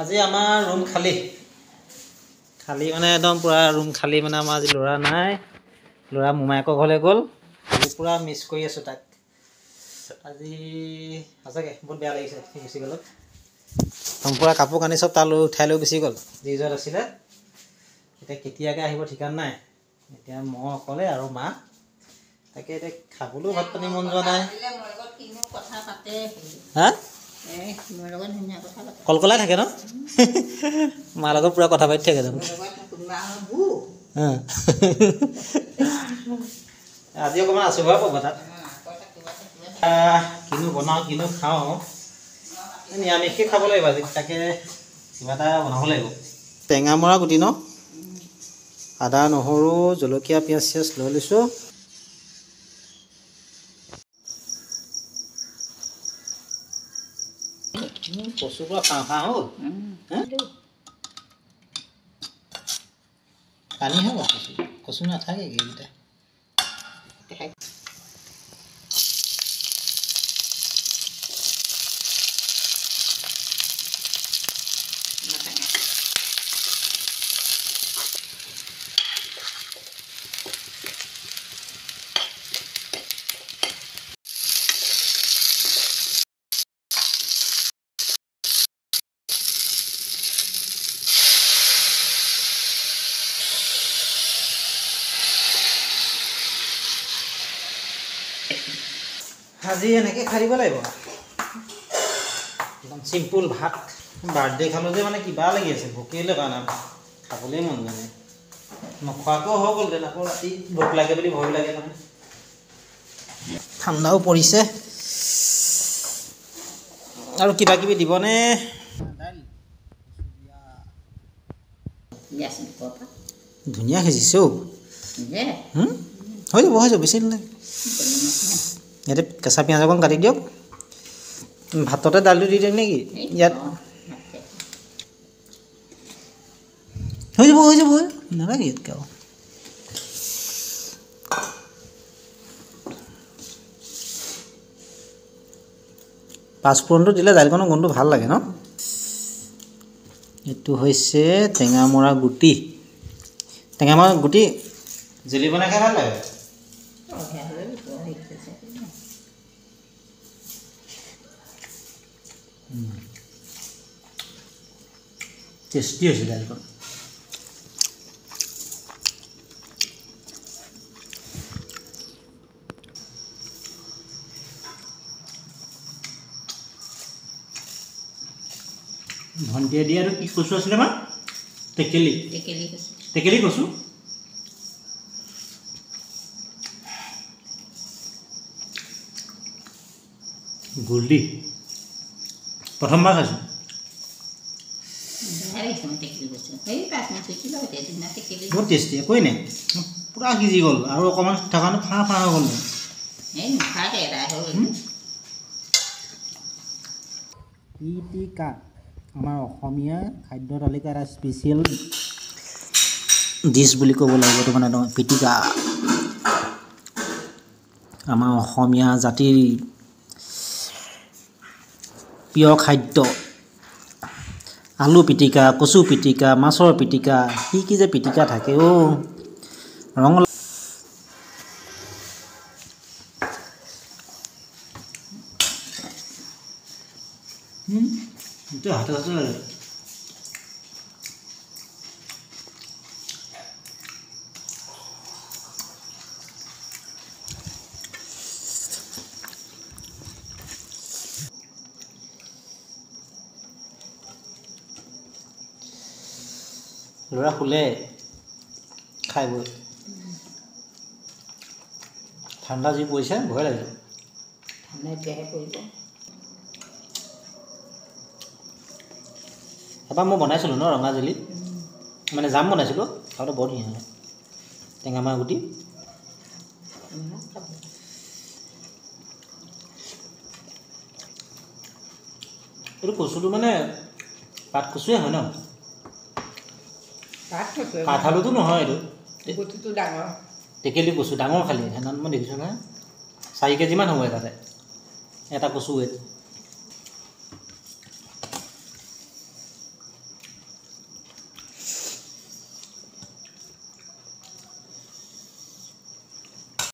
আজি আমাৰ ৰুম খালী মানে একদম পুৰা ৰুম খালী মানে আমাৰ আজি ল'ৰা নাই ল'ৰা মোমায়েকৰ ঘৰলৈ গ'ল আজি পুৰা মিছ কৰি আছোঁ তাক আজি সঁচাকৈ বহুত বেয়া লাগিছে সি গুচি গ'লত পুৰা কাপোৰ কানি চব তালৈ উঠাই লৈ গুচি গ'ল যি য'ত আছিলে এতিয়া কেতিয়াকৈ আহিব ঠিকান নাই এতিয়া মই অকলে আৰু মা তাকে এতিয়া খাবলৈও ভাত পানী মন যোৱা নাই হা কলকলাই থাকে ন মাৰ লগত পুৰা কথা পাতি থাকে দেখোন আজি অকণমান আছোঁ বাৰু পাব তাত কিনো বনাওঁ কিনো খাওঁ নিৰামিষকৈ খাব লাগিব আজি তাকে কিবা এটা বনাব লাগিব টেঙা মৰা গুটি ন আদা নহৰু জলকীয়া পিঁয়াজ চিয়াজ লৈ লৈছোঁ কচু পৰা খাওঁ হ'ল পানী হ'ব কচু নাথাকে এইকেইটা আজি এনেকৈ খাই দিব লাগিব একদম চিম্পুল ভাত বাৰ্থডে খালোঁ যে মানে কিবা লাগি আছে ভোকেই লগা নাই খাবলৈ মন যোৱা নাই নোখোৱাকৈও হৈ গ'ল দেন আকৌ ৰাতি ভোক লাগে বুলি ভয় লাগে নহয় ঠাণ্ডাও পৰিছে আৰু কিবা কিবি দিবনে ধুনীয়া সিজিছে হৈ যাব বেছি নালাগে ইয়াতে কেঁচা পিঁয়াজ অকণ কাটি দিয়ক ভাততে দালিটো দি দিয়ক নেকি ইয়াত হৈ যাব নালাগে ইয়াতকৈ আৰু পাঁচফোৰণটো দিলে দাইলখনৰ গোন্ধটো ভাল লাগে ন এইটো হৈছে টেঙামৰা গুটি জেলি বনাই খাই ভাল লাগে টেষ্টি হৈছে দাইলখন ভণ্টিয়ে দিয়া আৰু কি কচু আছিলে মা টেকেলি কচু গুল্ডি প্ৰথমবাৰ খাইছোঁ বহুত টেষ্টি একোৱেই নাই পূৰা সিজি গ'ল আৰু অকণমান থকাটো ফাঁ হৈ গ'ল পিটিকা আমাৰ অসমীয়া খাদ্য তালিকাৰ এটা স্পেচিয়েল ডিছ বুলি ক'ব লাগিব এইটো মানে পিটিকা আমাৰ অসমীয়া জাতিৰ প্ৰিয় খাদ্য আলু পিটিকা কচু পিটিকা মাছৰ পিটিকা কি যে পিটিকা থাকে ৰঙালাও হাতে লাগে ল'ৰা শুলে খাই বৈ ঠাণ্ডা যি পৰিছে ভয় লাগে এবাৰ মই বনাইছিলোঁ ন ৰঙা জেলি মানে জাম বনাইছিলোঁ খাওঁতে বৰ ধুনীয়া হয় টেঙামৰা গুটি এইটো কচুটো মানে পাত কচুৱে হয় ন কাঠালুটো নহয় এইটো ডাঙৰ টেকেলি কচু ডাঙৰ খালি সেইদিনাখন মই দেখিছোঁ নহয় 4 কেজিমান হ'ব তাতে এটা কচু ৱেট